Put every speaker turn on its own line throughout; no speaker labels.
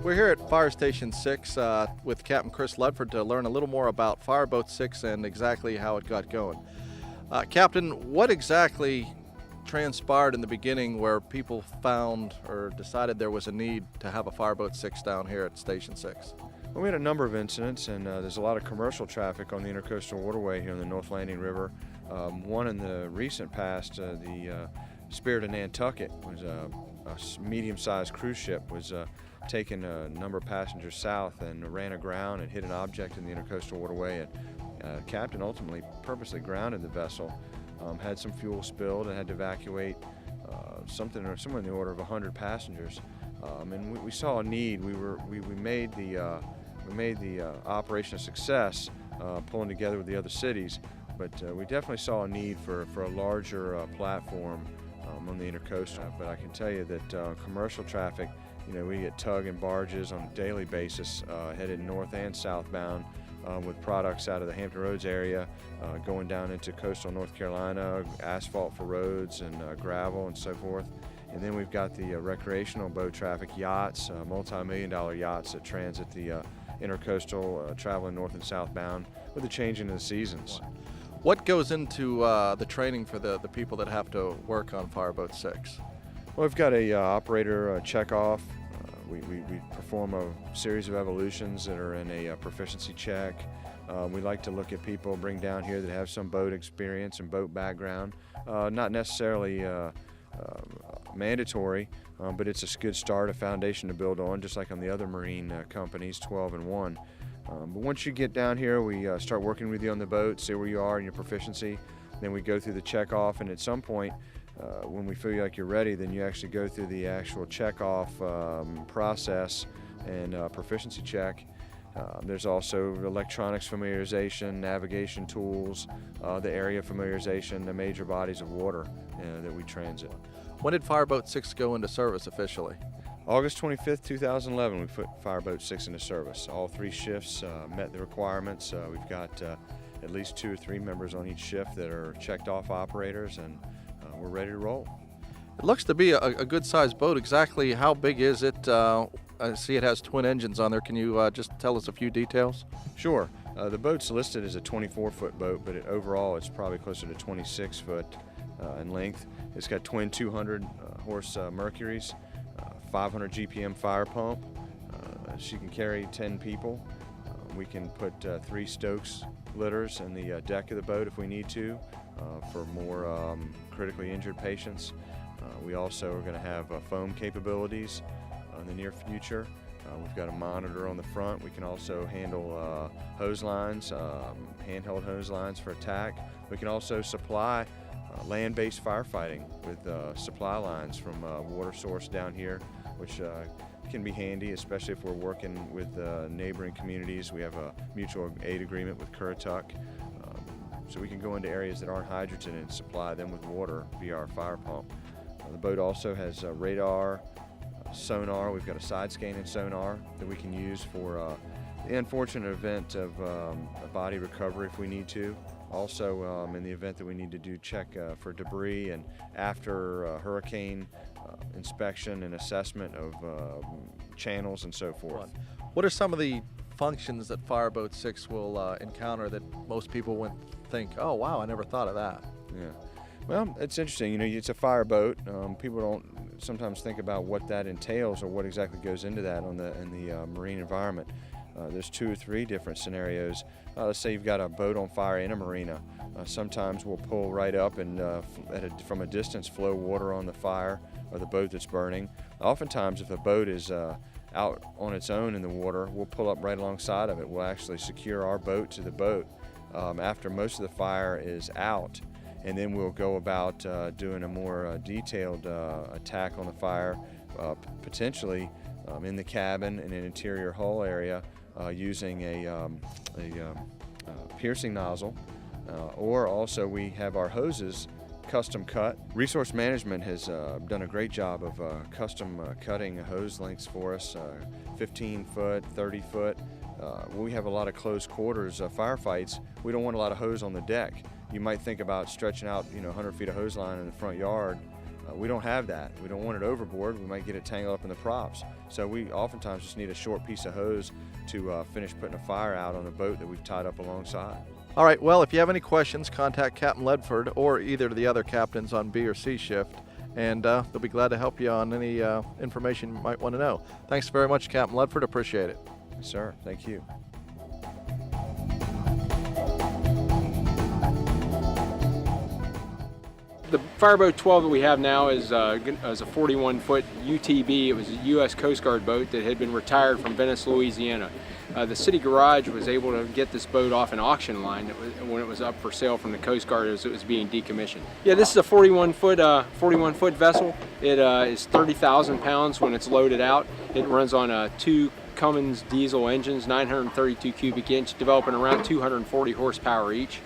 We're here at Fire Station 6 with Captain Chris Ludford to learn a little more about Fireboat 6 and exactly how it got going. Captain, what exactly transpired in the beginning where people found or decided there was a need to have a Fireboat 6 down here at Station 6?
Well, we had a number of incidents, and there's a lot of commercial traffic on the Intercoastal Waterway here in the North Landing River. One in the recent past, the Spirit of Nantucket, was a medium-sized cruise ship, was taking a number of passengers south and ran aground and hit an object in the Intercoastal Waterway. And the captain ultimately purposely grounded the vessel, had some fuel spilled, and had to evacuate somewhere in the order of 100 passengers. And we saw a need. We made the operation a success, pulling together with the other cities, but we definitely saw a need for a larger platform on the Intercoastal. But I can tell you that commercial traffic, we get tug and barges on a daily basis headed north and southbound with products out of the Hampton Roads area, going down into coastal North Carolina, asphalt for roads and gravel and so forth. And then we've got the recreational boat traffic, yachts, multi-million-dollar yachts that transit the Intercoastal, traveling north and southbound with the changing of the seasons.
What goes into the training for the people that have to work on Fireboat 6?
Well, we've got a operator check-off. We perform a series of evolutions that are in a proficiency check. We like to look at people, bring down here that have some boat experience and boat background. Not necessarily mandatory, but it's a good start, a foundation to build on, just like on the other marine companies, 12 and 1. But once you get down here, we start working with you on the boat, see where you are in your proficiency. Then we go through the check-off, and at some point, when we feel like you're ready, then you actually go through the actual check-off process and proficiency check. There's also electronics familiarization, navigation tools, the area familiarization, the major bodies of water that we transit.
When did Fireboat 6 go into service officially?
August 25th, 2011, we put Fireboat 6 into service. All 3 shifts met the requirements. We've got at least 2 or 3 members on each shift that are checked off operators, and we're ready to roll.
It looks to be a good-sized boat. Exactly how big is it? I see it has twin engines on there. Can you just tell us a few details?
Sure. The boat's listed as a 24-foot boat, but overall it's probably closer to 26 foot in length. It's got twin 200 horse Mercuries, 500 GPM fire pump. She can carry 10 people. We can put 3 Stokes litters in the deck of the boat if we need to for more critically injured patients. We also are going to have foam capabilities in the near future. We've got a monitor on the front. We can also handle hose lines, handheld hose lines for attack. We can also supply land-based firefighting with supply lines from water source down here, which can be handy, especially if we're working with neighboring communities. We have a mutual aid agreement with Currituck, so we can go into areas that aren't hydrogen and supply them with water via our fire pump. The boat also has radar, sonar. We've got a side scanning sonar that we can use for the unfortunate event of a body recovery if we need to. Also, in the event that we need to do check for debris, and after hurricane inspection and assessment of channels and so forth.
What are some of the functions that Fireboat 6 will encounter that most people wouldn't think, oh wow, I never thought of that?
Yeah. Well, it's interesting. It's a fireboat. People don't sometimes think about what that entails or what exactly goes into that in the marine environment. There's 2 or 3 different scenarios. Let's say you've got a boat on fire in a marina. Sometimes we'll pull right up and from a distance flow water on the fire or the boat that's burning. Oftentimes, if a boat is out on its own in the water, we'll pull up right alongside of it. We'll actually secure our boat to the boat after most of the fire is out, and then we'll go about doing a more detailed attack on the fire, potentially in the cabin in an interior hull area using a piercing nozzle, or also we have our hoses custom cut. Resource Management has done a great job of custom cutting hose lengths for us, 15 foot, 30 foot. We have a lot of close quarters firefights. We don't want a lot of hose on the deck. You might think about stretching out 100 feet of hose line in the front yard We don't have that. We don't want it overboard. We might get it tangled up in the props. So we oftentimes just need a short piece of hose to finish putting a fire out on a boat that we've tied up alongside.
All right, well, if you have any questions, contact Captain Ledford or either of the other captains on B or C shift, and they'll be glad to help you on any information you might want to know. Thanks very much, Captain Ledford. Appreciate it.
Yes, sir. Thank you.
The Fireboat 12 that we have now is a 41-foot UTB. It was a U.S. Coast Guard boat that had been retired from Venice, Louisiana. The city garage was able to get this boat off an auction line when it was up for sale from the Coast Guard as it was being decommissioned. Yeah, this is a 41-foot vessel. It is 30,000 pounds when it's loaded out. It runs on 2 Cummins diesel engines, 932 cubic inch, developing around 240 horsepower each.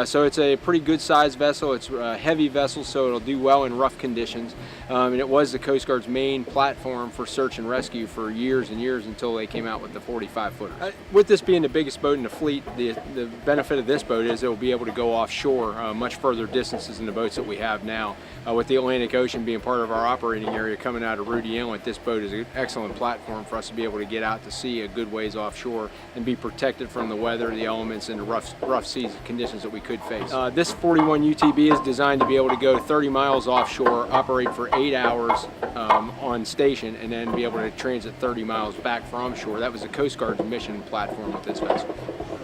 So it's a pretty good sized vessel. It's a heavy vessel, so it'll do well in rough conditions. And it was the Coast Guard's main platform for search and rescue for years and years until they came out with the 45-footer. With this being the biggest boat in the fleet, the benefit of this boat is it will be able to go offshore much further distances than the boats that we have now. With the Atlantic Ocean being part of our operating area coming out of Rudy Inlet, this boat is an excellent platform for us to be able to get out to sea a good ways offshore and be protected from the weather, the elements, and the rough seas conditions that we could face. This 41 UTB is designed to be able to go 30 miles offshore, operate for 8 hours on station, and then be able to transit 30 miles back from shore. That was the Coast Guard's mission platform with this vessel.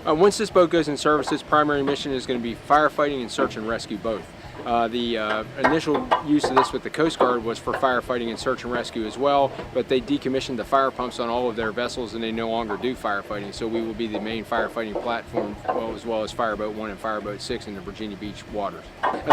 Once this boat goes in service, its primary mission is going to be firefighting and search and rescue both. The initial use of this with the Coast Guard was for firefighting and search and rescue as well, but they decommissioned the fire pumps on all of their vessels and they no longer do firefighting, so we will be the main firefighting platform as well as Fireboat 1 and Fireboat 6 in the Virginia Beach waters.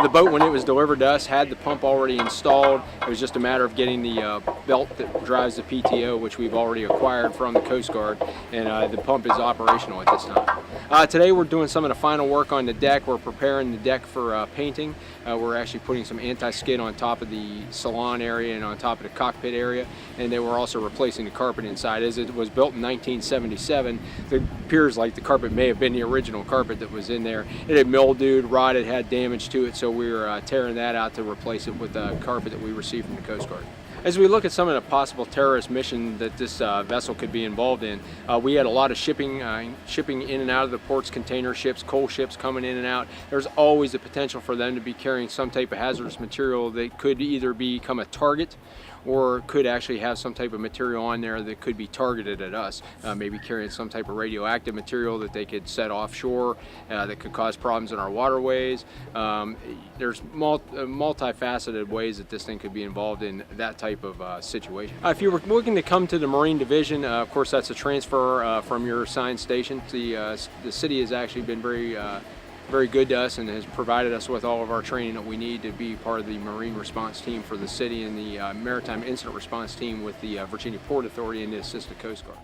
The boat, when it was delivered to us, had the pump already installed. It was just a matter of getting the belt that drives the PTO, which we've already acquired from the Coast Guard, and the pump is operational at this time. Today we're doing some of the final work on the deck. We're preparing the deck for painting. We're actually putting some anti-skid on top of the salon area and on top of the cockpit area, and then we're also replacing the carpet inside. As it was built in 1977, it appears like the carpet may have been the original carpet that was in there. It had mildewed, rotted, had damage to it, so we were tearing that out to replace it with the carpet that we received from the Coast Guard. As we look at some of the possible terrorist mission that this vessel could be involved in, we had a lot of shipping in and out of the ports, container ships, coal ships coming in and out. There's always the potential for them to be carrying some type of hazardous material that could either become a target or could actually have some type of material on there that could be targeted at us, maybe carrying some type of radioactive material that they could set offshore that could cause problems in our waterways. There's multifaceted ways that this thing could be involved in that type of situation. If you were looking to come to the Marine Division, of course that's a transfer from your assigned station. The city has actually been very good to us and has provided us with all of our training that we need to be part of the Marine Response Team for the city and the Maritime Incident Response Team with the Virginia Port Authority and the Assistant Coast Guard.